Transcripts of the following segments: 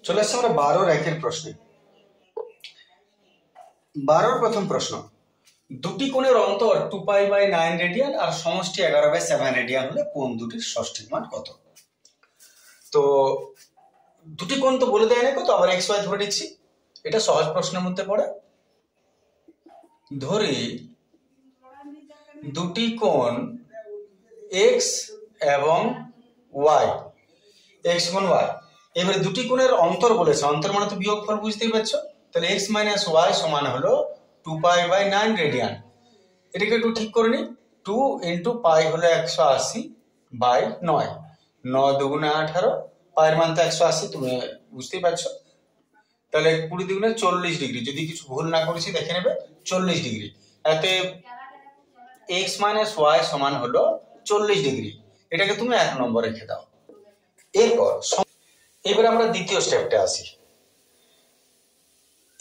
চলে আসছে আমরা 12 প্রশ্নে। 12 প্রথম প্রশ্ন, দুটি কোণের অন্তর 2π/9 রেডিয়ান আর সমষ্টি 11/7 রেডিয়ান হলে কোণ দুটির ষষ্ঠিক মান কত? তো দুটি কোণ তো বলে দেয় না, কত আবার এক্স ওয়াই ধরে নিচ্ছি, এটা সহজ প্রশ্নের মধ্যে পড়ে। ধরি দুটি কোণ এক্স এবং ওয়াই, এক্স এবং ওয়াই। এবারে দুটি কোণের অন্তর বলেছে, অন্তর মানে তো বিয়োগফল, বুঝতেই পারছো। তাহলে এক্স মাইনাস ওয়াই সমান হলো 2π/9 রেডিয়ান। এটাকে একটু ঠিক করে নি, 2 × পাই হলো 180/9, 9 দুগুণে 18, পায়ের মান তো 180, তুমি বুঝতেই পারছো। তাহলে 20 দুগুণে 40 ডিগ্রি, যদি কিছু ভুল না করেছি দেখে নেবে, 40 ডিগ্রি। এতে এক্স মাইনাস ওয়াই সমান হলো 40 ডিগ্রি। এটাকে তুমি 1 নম্বর রেখে দাও। এরপর এবার আমরা দ্বিতীয় স্টেপটা আসি।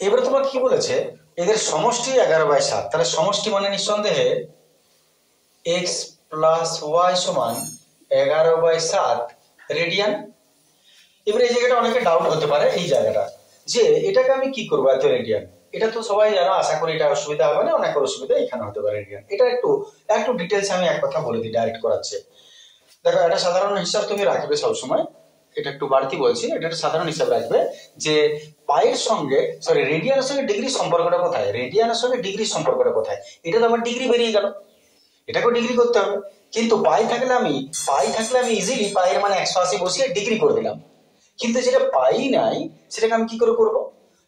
এবারে তোমার কি বলেছে, এদের সমষ্টি 11/7, তাহলে সমষ্টি মানে নিঃসন্দেহে এক্স প্লাস ওয়াই সমান 11/7 রেডিয়ান। এবারে এই জায়গাটা অনেকে ডাউট হতে পারে, এই জায়গাটা যে এটাকে আমি কি করবো এত রেডিয়ান, এটা তো সবাই জানো, আশা করি এটা অসুবিধা হবে না, অনেক অসুবিধা এখানে হতে পারে রেডিয়ান। এটা একটু ডিটেলস আমি এক কথা বলে দিই, ডাইরেক্ট করাচ্ছে। দেখো, এটা সাধারণ হিসাব তুমি রাখবে সবসময়, এটা একটু বাড়তি বলছি, এটা একটা সাধারণ হিসাব রাখবে যে পাইয়ের সঙ্গে রেডিয়ানের সঙ্গে ডিগ্রি সম্পর্কটা কোথায়, রেডিয়ানের সঙ্গে ডিগ্রি সম্পর্কটা কোথায়, এটা তো আমার ডিগ্রি বেরিয়ে গেল, এটাকেও ডিগ্রি করতে হবে। কিন্তু পাই থাকলে আমি ইজিলি পাইয়ের মানে 180 বসিয়ে ডিগ্রি করে দিলাম, কিন্তু যেটা পাই নাই সেটাকে আমি কি করে করব?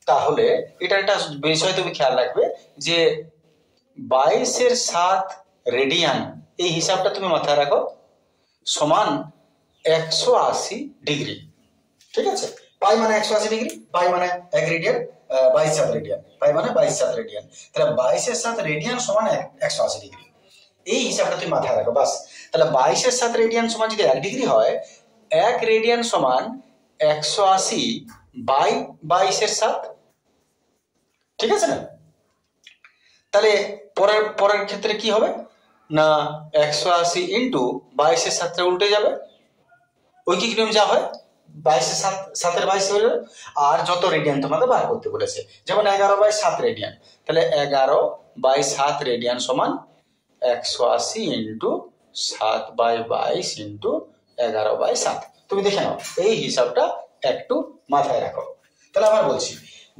তাহলে এটা একটা বিষয় তুমি খেয়াল রাখবে যে 22/7 রেডিয়ান, এই হিসাবটা তুমি মাথায় রাখো, সমান 180 ডিগ্রি। ঠিক আছে, পাই মানে 180 ডিগ্রি, পাই মানে 1 রেডিয়ান, 22/7 রেডিয়ান, পাই মানে 22/7 রেডিয়ান। তাহলে 22/7 রেডিয়ান সমান 180 ডিগ্রি, এই হিসাবটা তুমি মাথায় রাখো বাস। তাহলে 22/7 রেডিয়ান সমান যদি 1 ডিগ্রি হয়, 1 রেডিয়ান সমান 180/22/7, ঠিক আছে না? তাহলে পরের ক্ষেত্রে কি হবে না, 180 × 22/7 উল্টে যাবে, ঐকিক নিয়ম যা হয় 22/7 হয়ে যাবে। আর যত রেডিয়ান তোমাকে বার করতে বলেছে, যেমন 11/7 রেডিয়ান, তাহলে 11/7 রেডিয়ান সমান 180 × 7/22 × 11/7। তুমি দেখে নাও, এই হিসাবটা একটু মাথায় রাখো। তাহলে আবার বলছি,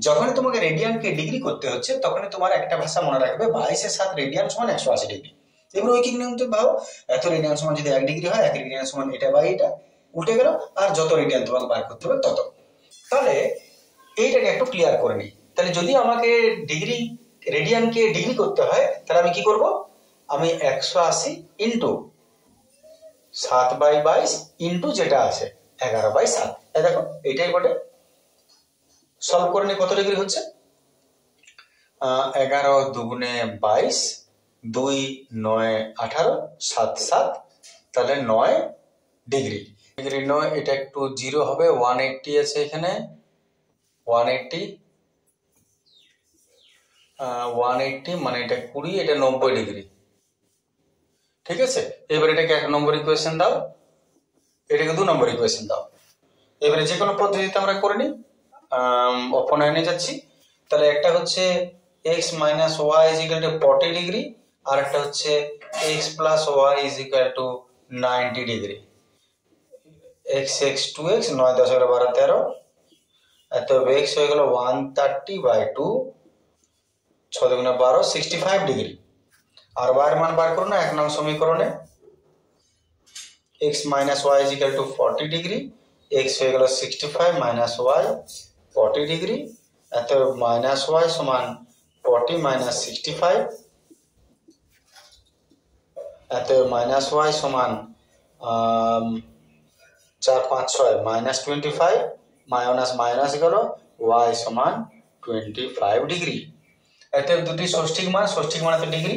যখনই তোমাকে রেডিয়ানকে ডিগ্রি করতে হচ্ছে, তখনই তোমার একটা ভাষা মনে রাখবে, 22/7 রেডিয়ান সমান 180 ডিগ্রি। এবার ঐকিক নিয়ম তুমি ভাবো, এত রেডিয়ান সমান যদি 1 ডিগ্রি হয়, 1 রেডিয়ান সমান এটা বাই এটা, উঠে গেল, আর যত রেডিয়ান তোমাকে বার করতে হবে তত। তাহলে এইটাকে একটু ক্লিয়ার করে নিই। তাহলে যদি আমাকে রেডিয়ানকে ডিগ্রি করতে হয়, তাহলে আমি কি করব, আমি 180 × 7/22 ইন্টু যেটা আছে 11/7, দেখো এইটাই বটে। সলভ করে নি, কত ডিগ্রি হচ্ছে, 11 দুগুণে 22, 2 9 18, 7 7, তাহলে 9 ডিগ্রি। ডিগ্রি 9, এটা একটু 0 হবে, 180 আছে এখানে, 180 মানে এটা 20, এটা 90 ডিগ্রি। ঠিক আছে, এবার এটাকে 1 নম্বর ইকুয়েশন দাও, এটাকে 2 নম্বর ইকুয়েশন দাও। এবারে যে কোনো পদ্ধতিতে আমরা করে নিই, অপনয়নে যাচ্ছি। তাহলে একটা হচ্ছে x minus y is equal to 40 degree, আর একটা হচ্ছে x plus y is equal to 90 degree. x 2x 9 10 11 12 13, এত x হয়ে গেল 130/2, 6 দুগুণে 12, 65 ডিগ্রি। আর y এর মান বার করো না 1 নং সমীকরণে, x minus y is equal to 40 degree, x হয়ে গেল 65 মাইনাস ওয়াই 40 ডিগ্রি, এত মাইনাস ওয়াই সমান 40 মাইনাস 65, এত মাইনাস ওয়াই সমান 4 5 6 মাইনাস 25, মাইনাস মাইনাস গেল, ওয়াই সমান 25 ডিগ্রি। এত দুটি ষষ্ঠিক মান, ষষ্ঠিক মান এত ডিগ্রি,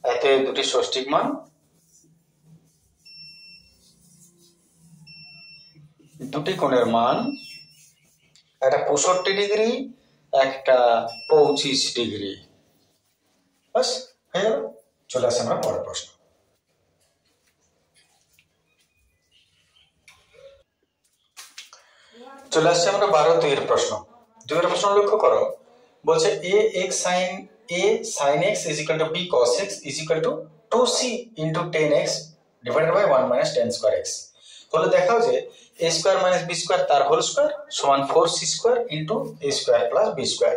এত দুটি ষষ্ঠিক মান, দুটি কোণের মান, একটা 65 ডিগ্রি, একটা 25 ডিগ্রি। বাস হয়ে গেল। চলে আসে আমরা পরের প্রশ্ন। চলে আসছে আমরা 12-2 প্রশ্ন। 2 প্রশ্ন লক্ষ্য করো, বলছে a sin x is equal to b cos x is equal to 2c into 10x divided by 1 minus 10 square x। তাহলে দেখাও যে a square minus b square তার হোল স্কয়ার সমান 4c square into a square plus b square.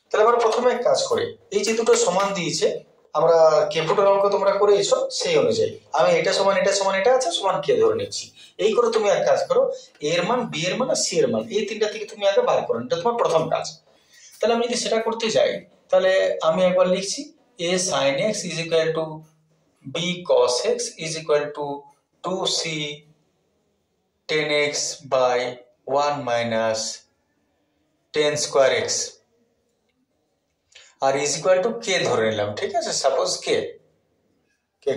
তাহলে আমরা প্রথমে এক কাজ করি, এই যে দুটো সমান দিয়েছে, আমরা ক্যাপিটাল অঙ্ক তোমরা করেছো সেই অনুযায়ী আমি এটা সমান এটা আছে সমান কে ধরে নিচ্ছি। এই করে তুমি এক কাজ করো, a এর মান b এর মান আর c এর মান এই তিনটা থেকে তুমি আগে বার করো, এটা তোমার প্রথম কাজ। তাহলে আমি যদি সেটা করতে যাই তাহলে আমি একবার লিখছি a sin x is equal to b cos x is equal to 2c 10x by 1 minus 10 square x R is equal to k ধরে নিলাম। ঠিক আছে, সাপোজ k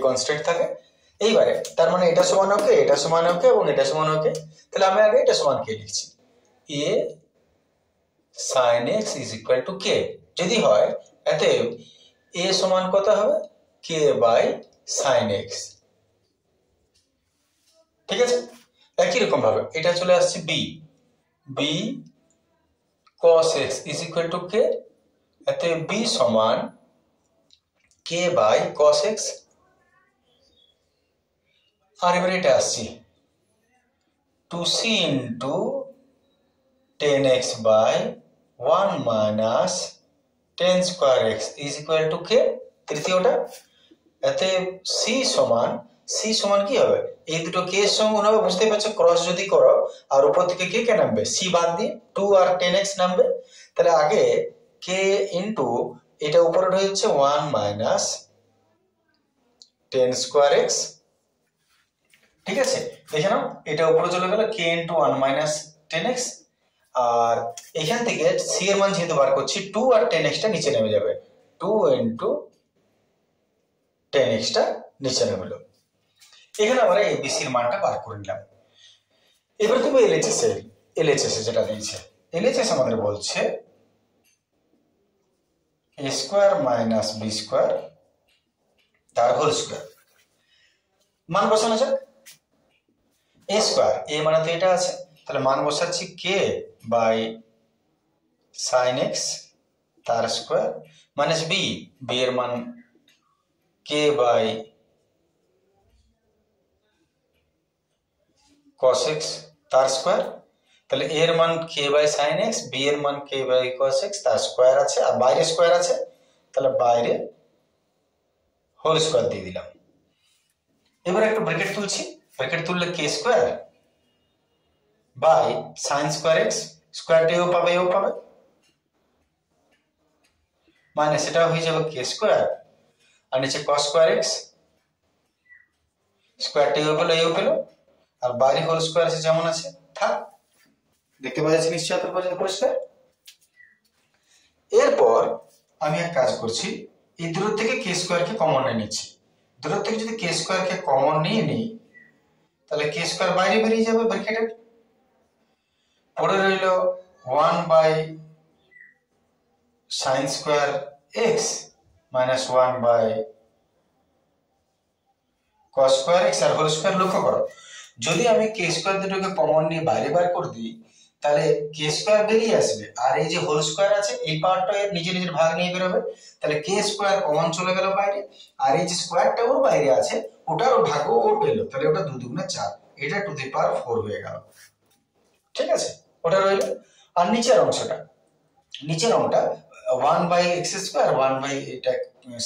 কনস্ট্যান্ট থাকে। এইবারে তার মানে এটা সমান ওকে, এটা সমান ওকে এবং এটা সমান ওকে। তাহলে আমি আগে এটা সমান k লিখছি, a sin x is equal to k। যদি হয় এতে a সমান কত হবে, k by sin x। ঠিক আছে, একই রকম ভাবে এটা চলে আসছে b cos x is equal to k, এতে b সমান k by cos x। আর এবারে এটা আসছে 2c into 10x by 1 minus 10 square x is equal to k। তৃতীয়টা এতে c সমান কি হবে, এই দুটো k এর সমান হবে, বুঝতে পারছো, ক্রস যদি করো আর উপর থেকে কে নামবে, c বাদ দিয়ে 2 আর 10x নামবে। তাহলে আগে k ইনটু এটা উপরে হচ্ছে 1 minus 10 square x। ঠিক আছে, দেখে নাও এটা উপরে চলে গেল k ইনটু 1 minus 10x, আর এখান থেকে c এর মান যেহেতু বার করছি 2 আর 10x টা নিচে নেমে যাবে, 2 ইনটু 10x টা নিচে নেমে। এখানে আমরা abc এর মানটা বার করে নিলাম। এবার তুমি LHS যেটা দিয়েছে, LHS আমাদের বলছে a square minus b square তার হোল স্কয়ার। মান বসানো যাক, a স্কয়ার a মানে তো এটা আছে, তাহলে মান বসাচ্ছি k বাই sin x তার স্কয়ার মাইনাস b এর মান k বাই cos x তার স্কয়ার। তাহলে a এর মান k by sin x, b এর মান k বাই cos x তার স্কয়ার আছে, আর বাইরে স্কয়ার আছে, তাহলে বাইরে হোল স্কয়ার দিয়ে দিলাম। এবার একটা ব্র্যাকেট তুলছি, ব্র্যাকেট তুললে k square by sin square x, স্কয়ারটা এও পাবে মাইনাস এটা হয়ে যাবে k স্কয়ার আর নিচে cos স্কয়ার x, স্কয়ারটা এও পেলো আর বাইরে হোল স্কয়ার আছে যেমন আছে থাক। দেখতে পাওয়া যাচ্ছে নিশ্চয়ই আপনার কাছে পরিষ্কার। এরপর আমি এক কাজ করছি, এই দূর থেকে k স্কয়ার কে কমন নিয়ে নিচ্ছি। দূর থেকে যদি k স্কয়ার কে কমন নিয়ে নিই তাহলে k স্কয়ার বাইরে বেরিয়ে যাবে ব্র্যাকেটের, পড়ে রইল 1 by sin square x minus 1 by cos square x আর হোল স্কয়ার। লক্ষ্য করো, যদি আমি k স্কয়ার দুটোকে কমন নিয়ে বাইরে বার করে দিই তাহলে k স্কয়ার বেরিয়ে আসবে, আর এই যে হোল স্কয়ার আছে এই পার্টটা নিজের ভাগ নিয়ে বেরোবে। তাহলে k স্কয়ার কমন চলে গেল বাইরে, আর এই যে স্কয়ারটা ওর বাইরে আছে ওটারও ভাগ ও পেলো, তাহলে ওটা 2 দুগুণে 4, এটা টু দি পাওয়ার 4 হয়ে গেল। ঠিক আছে, ওটা রইল। আর নিচের অংশটা 1 বাই x স্কয়ার 1 বাই এটা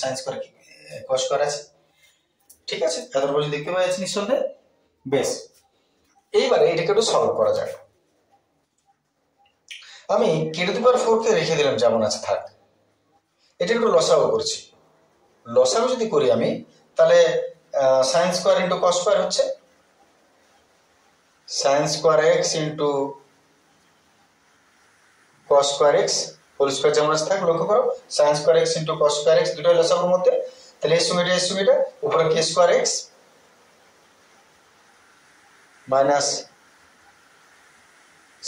sin স্কয়ার cos স্কয়ার আছে। ঠিক আছে, এতটুকু দেখতে পাওয়া যাচ্ছে নিঃসন্দেহে। বেশ, এইবারে এটাকে একটু সলভ করা যাক। আমি k টু দি পাওয়ার 4 কে রেখে দিলাম যেমন আছে থাক। এটা একটু লসাগু করছি, লসাগু যদি করি আমি তাহলে sin square into cos square হচ্ছে sin square x into cos square x whole square যেমন আছে থাক। লক্ষ্য করো sin square x into cos square x দুটোই লসাগুর মধ্যে, তাহলে এর সঙ্গে এটা উপরে k square x minus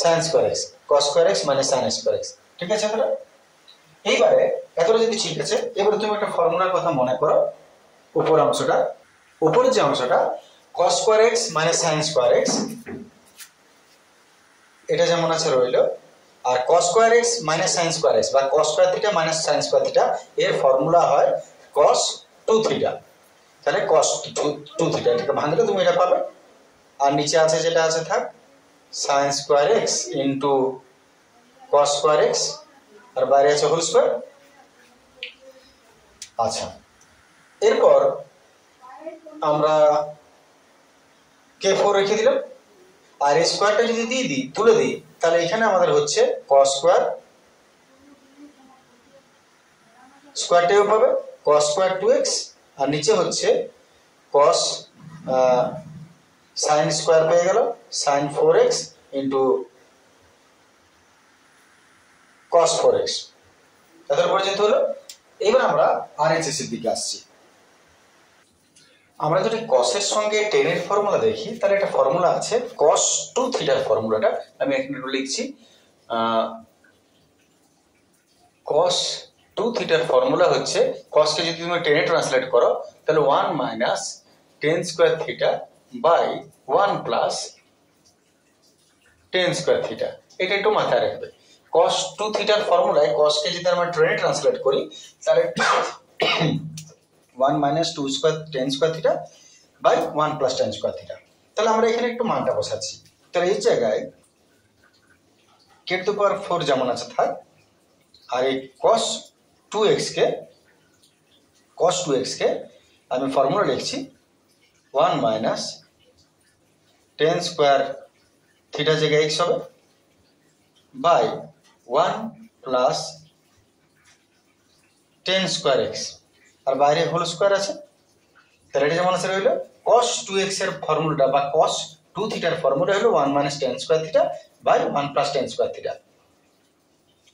sin square x cos square x minus sin square x। ঠিক আছে, এইবারে এতটা যদি ঠিক আছে, এবারে তুমি একটা ফর্মুলার কথা মনে করো। উপরের যে অংশটা cos square x minus sin square x এটা যেমন আছে রইল। আর cos square x minus sin square x বা cos square theta minus sin square theta এর ফর্মুলা হয় cos 2 থিটা। তাহলে cos 2 থিটা এটাকে ভাঙলে তুমি এটা পাবে। আর নিচে আছে যেটা আছে থাক sin square x into cos square x আর বাইরে আছে হোল স্কয়ার। আচ্ছা, এরপর আমরা k4 রেখে দিলাম। আর এই স্কয়ারটা যদি দিয়ে দিই তুলে দিই তাহলে এখানে আমাদের হচ্ছে cos স্কয়ার স্কয়ারটাও পাবে cos স্কয়ার 2x আর নিচে হচ্ছে cos sin স্কয়ার পেয়ে গেল sin 4x into cos 4x। এত পর্যন্ত হলো। এবার আমরা RHS এর দিকে আসছি। আমরা যদি cos এর সঙ্গে tan এর ফর্মুলা দেখি তাহলে একটা ফর্মুলা আছে cos 2 থিটার ফর্মুলাটা আমি এখানে লিখছি। cos 2 থিটার ফর্মুলা হচ্ছে cos কে যদি তুমি tan এ ট্রান্সলেট করো তাহলে 1 minus tan square theta by 1 plus tan square theta. এটা একটু মাথায় রাখবে। cos 2 থিটার ফর্মুলায় cos কে যদি আমরা tan এ ট্রান্সলেট করি তাহলে 1 minus 2 square tan square theta by 1 plus tan square theta. তাহলে আমরা এখানে একটু মানটা বসাচ্ছি। তাহলে এই জায়গায় k টু পাওয়ার 4 যেমন আছে থাক। আর এই cos 2x কে আমি ফর্মুলা লিখছি 1 মাইনাস tan স্কয়ার থিটা জায়গায় x হবে by 1 plus tan square x আর বাইরে হোল স্কয়ার আছে। তাহলে এটা যেমন আছে রইল cos 2x এর ফর্মুলাটা বা cos 2 থিটার ফর্মুলা হলো 1 minus tan square theta by 1 plus tan square theta.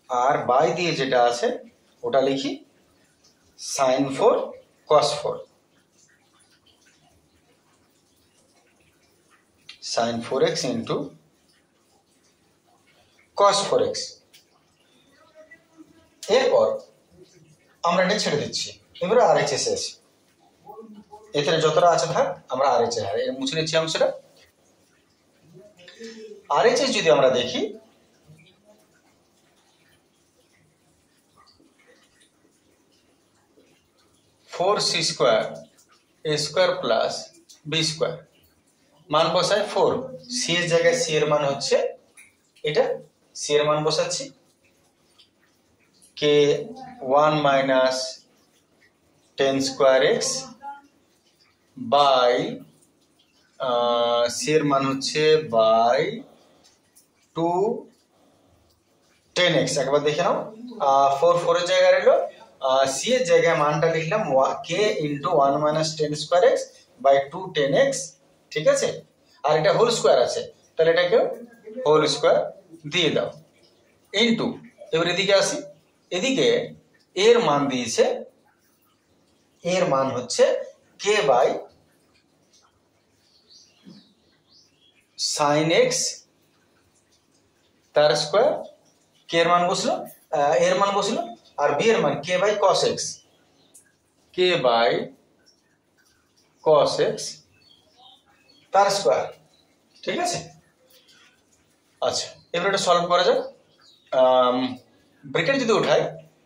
আর বাই দিয়ে যেটা আছে ওটা লিখি sin 4 cos 4 sin 4x into cos 4x। এরপর আমরা এটা ছেড়ে দিচ্ছি। এবারে RHS এ আসি। এখানে যতটা আছে থাক আমরা RHS এর মুছে নিচ্ছি অংশটা। RHS যদি আমরা দেখি फोर सी स्क्वायर ए स्क्वायर प्लस बी स्क्वायर मान बसाय 4 सी এর জায়গায় সি এর মান হচ্ছে এটা সি এর মান বসাচ্ছি K 1 minus tan square x by C এর মান হচ্ছে বাই 2 tan x। একবার দেখে নাও 4 4 এর জায়গায় রইলো সি এর জায়গায় মানটা লিখলাম k into 1 minus tan square x by 2 tan x। ঠিক আছে, আর এটা হোল স্কয়ার আছে তাহলে এটাকে হোল স্কয়ার দিয়ে দাও ইনটু। এবার এদিকে আসি। এদিকে এর মান দিয়েছে, এর মান হচ্ছে কে বাই sin x তার স্কয়ার। কে এর মান বসলো, এর মান বসলো আর বি এর মান k by cos x, k by cos x তার স্কয়ার। ঠিক আছে, আচ্ছা এবার এটা সলভ করা যাক। ব্র্যাকেট যদি উঠাই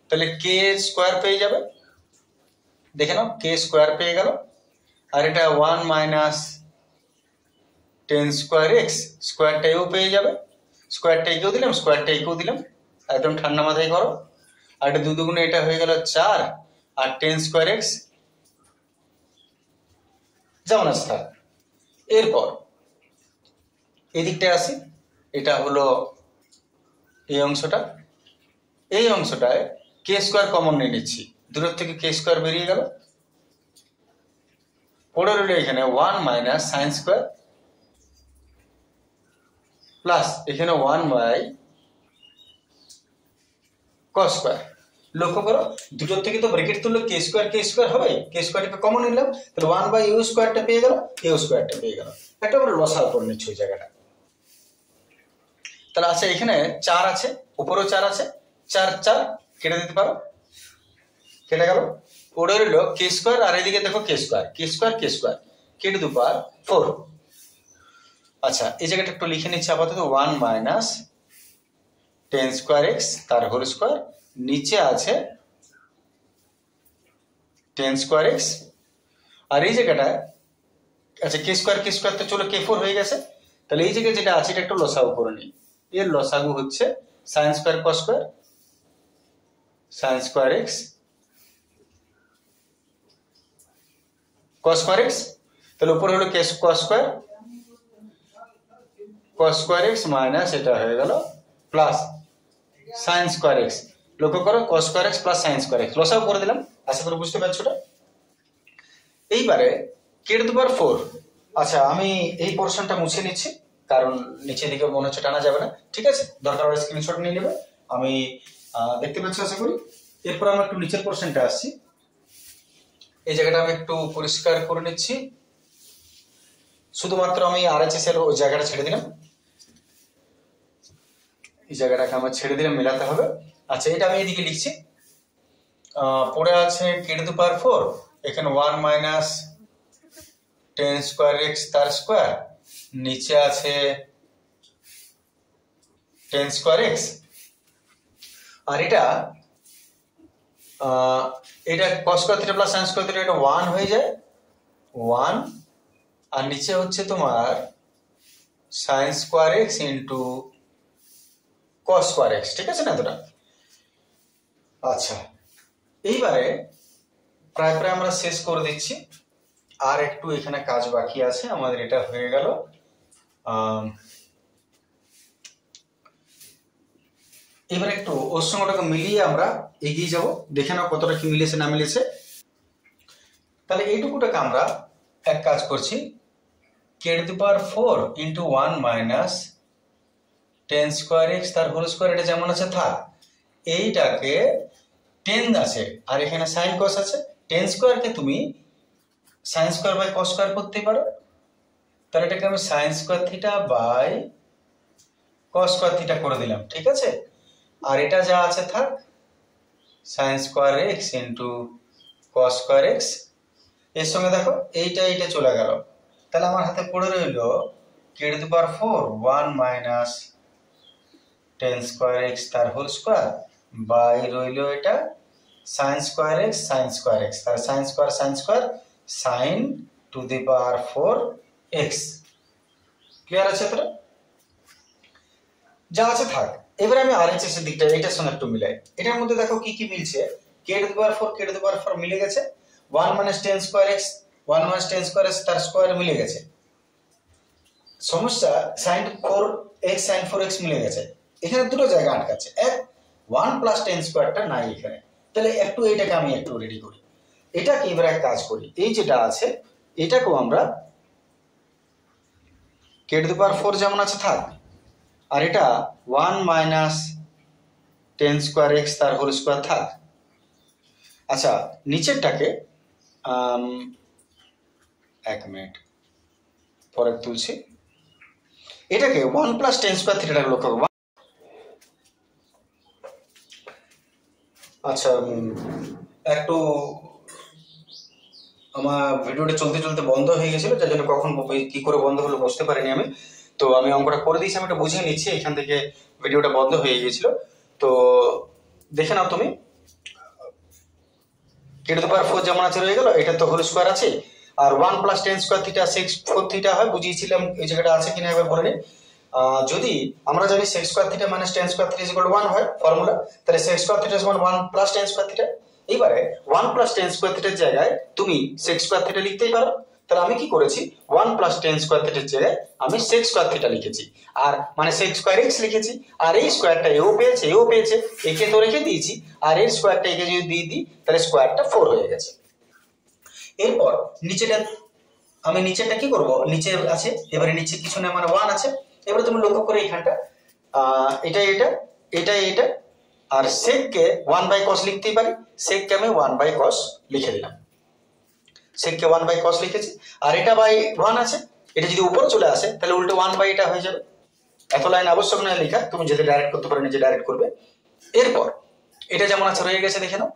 তাহলে কে স্কয়ার পেয়ে যাবে। দেখে নাও কে স্কয়ার পেয়ে গেল আর এটা 1 মাইনাস tan স্কয়ার x স্কয়ারটা এও পেয়ে যাবে। স্কয়ারটা একেও দিলাম, স্কয়ারটা একেও দিলাম, একদম ঠান্ডা মাথায় করো। আর এটা 2 দুগুণে এটা হয়ে গেল 4 আর tan স্কয়ার x যেমন আছে থাক। এরপর এদিকটা আসি। এটা হলো এই অংশটা, এই অংশটায় কে স্কয়ার কমন নিয়ে নিচ্ছি, দূরের থেকে কে স্কয়ার বেরিয়ে গেল। পড়ে রইল এখানে 1 মাইনাস সাইন স্কয়ার প্লাস এখানে 1 বাই cos স্কয়ার। লক্ষ্য করো দুটোর থেকে তো ব্র্যাকেট তুললে কে স্কয়ার হবে, কে স্কয়ারটাকে কমন নিলাম তাহলে 1 বাই ইউ স্কয়ারটা পেয়ে গেল, ইউ স্কয়ারটা পেয়ে গেল। একটা বড় লসাগু করে নিচ্ছি ওই জায়গাটা। তাহলে আছে এখানে 4 আছে, উপরেও 4 আছে, 4 4 কেটে দিতে পারো, কেটে গেল। পড়ে রইল কে স্কয়ার আর এদিকে দেখো কে square K to the power 4। আচ্ছা এই জায়গাটা একটু লিখে নিচ্ছি আপাতত 1 মাইনাস টেন স্কোয়ার এক্স তার হোল স্কোয়ার, নিচে আছে টেন স্কোয়ার এক্স, আর এই জায়গাটা আচ্ছা কে স্কোয়ার তো চলো কে ফোর হয়ে গেছে, তাহলে এই জায়গায় যেটা আছে এটা একটু লসাগু করে নিই। এর লসাগু হচ্ছে sine square cos square, sign square x কস স্কোয়ার এক্স, তাহলে উপরে হলো কে কস স্কোয়ার এক্স মাইনাস এটা হয়ে গেল প্লাস সাইন স্কোয়ার এক্স। লক্ষ্য করো কস square x plus sine square x লসাগু করে দিলাম, আশা করি বুঝতে পারছো এটা। এইবারে কে টু দি পাওয়ার 4, আচ্ছা আমি এই পোর্শনটা মুছে নিচ্ছি কারণ নিচের দিকে মনে হচ্ছে টানা যাবে না, ঠিক আছে, দরকার হলে স্ক্রিনশট নিয়ে নেবে, আমি দেখতে পাচ্ছি আশা করি। এরপর আমরা একটু নিচের পোর্শনটা আসছি, এই জায়গাটা আমি একটু পরিষ্কার করে নিচ্ছি, শুধুমাত্র আমি আরএইচএস এর ওই জায়গাটা ছেড়ে দিলাম, এই জায়গাটাকে আমার ছেড়ে দিলাম, মেলাতে হবে। আচ্ছা এটা আমি এইদিকে লিখছি, পড়ে আছে কে টু দি পাওয়ার 4, এখানে 1 মাইনাস টেন স্কোয়ার এক্স তার স্কোয়ার, নিচে আছে টেন স্কোয়ার এক্স, আর এটা কস square theta plus sine square theta, এটা 1 হয়ে যায় 1, আর নিচে হচ্ছে তোমার sign square x into cos square x, ঠিক আছে না এতটা। আচ্ছা এইবারে প্রায় আমরা শেষ করে দিচ্ছি, আর একটু এখানে কাজ বাকি আছে আমাদের, এটা হয়ে গেল। এবার একটু ওর সঙ্গে ওটাকে মিলিয়ে আমরা এগিয়ে যাব, দেখে নাও কতটা কি মিলেছে না মিলেছে। তাহলে এইটুকুটাকে আমরা এক কাজ করছি, k to the power 4 into 1 minus tan square x তার হোল স্কোয়ার, এটা যেমন আছে থাক, এইটাকে টেন আছে আর এখানে সাইন কস আছে, টেন স্কোয়ারকে তুমি sine square by cos square করতে পারো, তাহলে এটাকে আমি sine square theta by cos square theta করে দিলাম, ঠিক আছে, আর এটা যা আছে থাক sine square x into cos square x, এর সঙ্গে দেখো এইটা চলে গেল, তাহলে আমার হাতে পড়ে রইল k to the power 4 1 minus tan square x তার হোল স্কোয়ার বাই রইল এটা সাইন স্কোয়ার এক্স তার sine square sine to the power 4 x. Clear আছে তোরা? যা আছে থাক, এবারে আমি আরএইচএস এর দিকটা এটার সঙ্গে একটু মিলাই, এটার মধ্যে দেখো কি কি মিলছে, কে টু দি পাওয়ার 4 মিলে গেছে, 1 মাইনাস টেন স্কোয়ার এক্স তার স্কোয়ার মিলে গেছে, সমস্যা সাইন 4x সাইন 4x মিলে গেছে, এখানে দুটো জায়গা আটকাচ্ছে, এক 1 প্লাস টেন স্কোয়ারটা নাই এখানে, তাহলে একটু এইটাকে আমি একটু রেডি করি, এটাকে এবার এক কাজ করি, এই যেটা আছে এটাকেও আমরা কে টু দি পাওয়ার 4 যেমন আছে থাক, আর এটা 1 মাইনাস টেন স্কোয়ার এক্স তার হোল স্কোয়ার থাক। আচ্ছা নিচেরটাকে এক মিনিট পরে তুলছি, এটাকে 1 প্লাস টেন স্কোয়ার থিটাটাকে লক্ষ্য করবো। আচ্ছা একটু আমার ভিডিওটা চলতে বন্ধ হয়ে গেছিল, যার জন্য কখন কি করে বন্ধ হলো বুঝতে পারিনি আমি, তো আমি অঙ্কটা করে দিয়েছি, আমি এটা বুঝিয়ে নিচ্ছি, এখান থেকে ভিডিওটা বন্ধ হয়ে গিয়েছিল, তো দেখে নাও তুমি, কে টু দি পাওয়ার 4 যেমন আছে রয়ে গেল, এটা তো হোল স্কোয়ার আছে, আর 1 plus ten square theta 6 4 theta হয়, বুঝিয়েছিলাম এই জায়গাটা আছে কিনা একবার বলে নিই। যদি আমরা জানি sec square theta minus tan square theta equal to 1 হয় ফর্মুলা, তাহলে সেক স্কোয়ার থিটা সমান 1 প্লাস টেন স্কোয়ার থিটা, এইবারে 1 প্লাস টেন স্কোয়ার থিটার জায়গায় তুমি সেক স্কোয়ার থিটা লিখতেই পারো, তাহলে আমি কি করেছি 1 প্লাস টেন স্কোয়ার থিটার জায়গায় আমি সেক স্কোয়ার থিটা লিখেছি, আর মানে সেক স্কোয়ার এক্স লিখেছি, আর এই স্কোয়ারটা এও পেয়েছে একে তো রেখে দিয়েছি, আর এর স্কোয়ারটা একে যদি দিয়ে দিই তাহলে স্কোয়ারটা 4 হয়ে গেছে। এরপর নিচেরটা কি করব, নিচে আছে এবারে নিচে কিছু না মানে 1 আছে, এবারে তুমি লক্ষ্য করে এইখানটা এটা আর সেককে 1 বাই কস লিখতেই পারি, সেককে আমি 1 বাই কস লিখে দিলাম, সেককে 1 বাই কস লিখেছি, আর এটা বাই 1 আছে, এটা যদি উপরে চলে আসে তাহলে উল্টো 1 বাই এটা হয়ে যাবে, এত লাইন আবশ্যক নয় লেখা, তুমি যদি ডাইরেক্ট করতে পারো নিজে ডাইরেক্ট করবে। এরপর এটা যেমন আছে রয়ে গেছে দেখে নাও,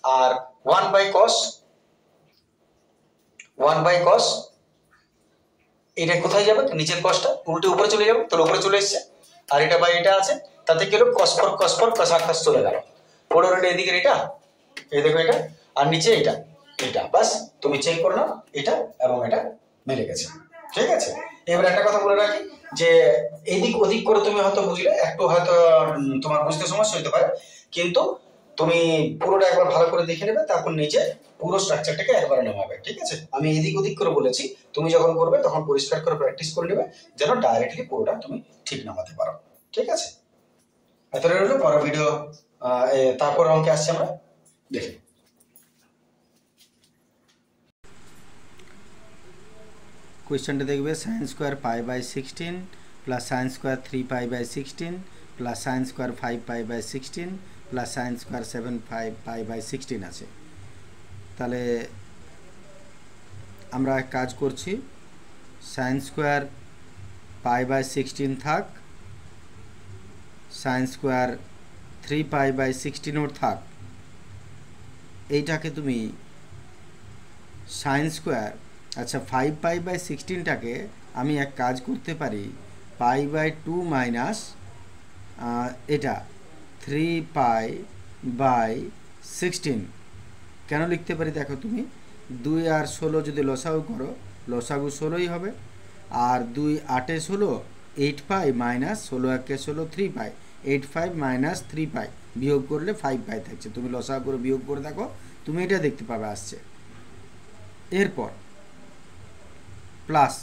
আর 1 বাই কস এটা কোথায় যাবে, নিচের কসটা উল্টে উপরে চলে যাবে, তাহলে উপরে চলে এসছে। আর এটা বাই এটা আছে, তাতে কি হলো কস ফর কস চলে গেল। পড়ো এদিকে এটা, এই দেখো এটা, আর নিচে এটা, এটা বাস তুমি চেক করে নাও, এটা এবং এটা মিলে গেছে। ঠিক আছে, এবার একটা কথা বলে রাখি যে এদিক ওদিক করে তুমি হয়তো বুঝলে, একটু হয়তো তোমার বুঝতে সমস্যা হতে পারে, কিন্তু তুমি পুরোটা একবার ভালো করে দেখে নেবে, তারপর নিজে পুরো স্ট্রাকচারটাকে একবার নামাবে। ঠিক আছে, আমি এদিক ওদিক করে বলেছি, তুমি যখন করবে তখন পরিষ্কার করে প্র্যাকটিস করে নেবে, যেন ডাইরেক্টলি পুরোটা তুমি ঠিক নামাতে পারো। ঠিক আছে, এতটা রইল। পরের ভিডিও তারপর অঙ্কে আসছে, আমরা দেখি। কোয়েশ্চেনটা দেখবে sine square pi by 16 plus sine square 3 pi by 16 plus sine square 5 pi by 16 plus sine square 7 pi by 16 আছে। তাহলে আমরা এক কাজ করছি, সাইন স্কোয়ার পাই বাই 16 থাক, সাইন স্কোয়ার 3 পাই বাই 16 ওর থাক। এইটাকে তুমি সাইন স্কোয়ার, আচ্ছা 5 পাই বাই 16টাকে আমি এক কাজ করতে পারি, পাই বাই 2 মাইনাস এটা 3 পাই বাই 16 কেন লিখতে পারি দেখো, তুমি 2 আর 16 যদি লসাগু করো, লসাগু 16ই হবে, আর 2 8 16 8 পাই মাইনাস 16 1 16 3 পাই, 8 5 মাইনাস 3 পাই বিয়োগ করলে 5 পাই থাকছে। তুমি লসাগু করে বিয়োগ করে দেখো, তুমি এটা দেখতে পাবে আসছে। এরপর plus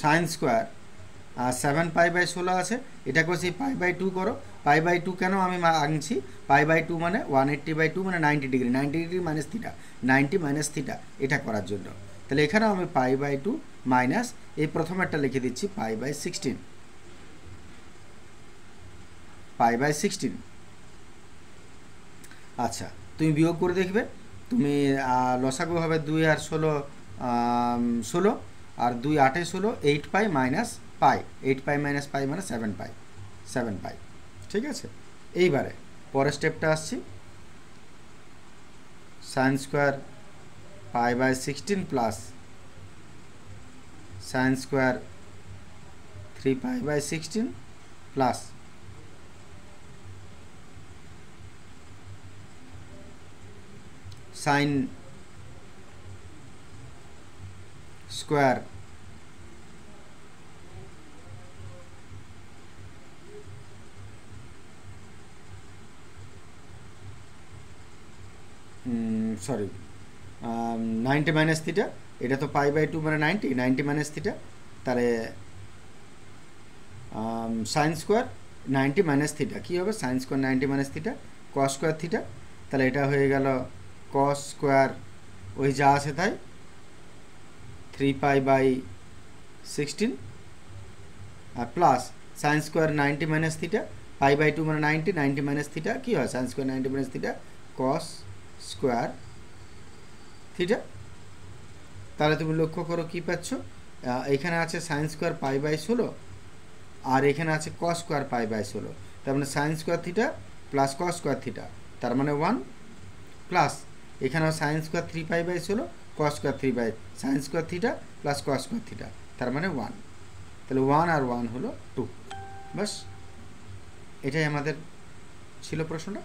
sine square 7 pi by 16 আছে, এটাকে সেই পাই বাই 2 করো। পাই বাই 2 কেন আমি আনছি, পাই বাই 2 মানে 180 বাই 2 মানে 90 degree, 90 degree minus theta, 90 minus theta, এটা করার জন্য। তাহলে এখানেও আমি পাই বাই 2 মাইনাস এই প্রথম একটা লিখে দিচ্ছি পাই বাই 16, পাই বাই 16। আচ্ছা তুমি বিয়োগ করে দেখবে, তুমি লসাগু হবে 2 আর 16 16, আর 2 8 16 8 পাই মাইনাস পাই, 8 পাই মাইনাস পাই মানে 7 পাই, 7 পাই। ঠিক আছে, এইবারে পরের স্টেপটা আসছি, sine square pi by 16 plus sine square 3 pi by 16 plus sine square 90 minus theta, এটা তো পাই বাই 2 মানে 90 মাইনাস থিটা, তাহলে সাইন স্কোয়ার 90 মাইনাস থিটা কী হবে, sine square 90 minus theta cos square theta, তাহলে এটা হয়ে গেল কস স্কোয়ার ওই যা আছে তাই 3 পাই বাই 16 আর plus sine square 90 minus theta, pi by 2 মানে 90 মাইনাস থিটা কী হয়, sine square 90 minus theta cos square theta. তাহলে তুমি লক্ষ্য করো কী পাচ্ছ, এখানে আছে সাইন স্কোয়ার পাই বাই 16 আর এখানে আছে কস স্কোয়ার পাই বাই 16, তার মানে sine square theta plus cos square theta, তার মানে 1, প্লাস এখানেও sine square 3 pi by 16 cos square 3 by sine square theta plus cos square theta, তার মানে 1। তাহলে 1 আর 1 হলো 2, বাস এটাই আমাদের ছিল প্রশ্নটা।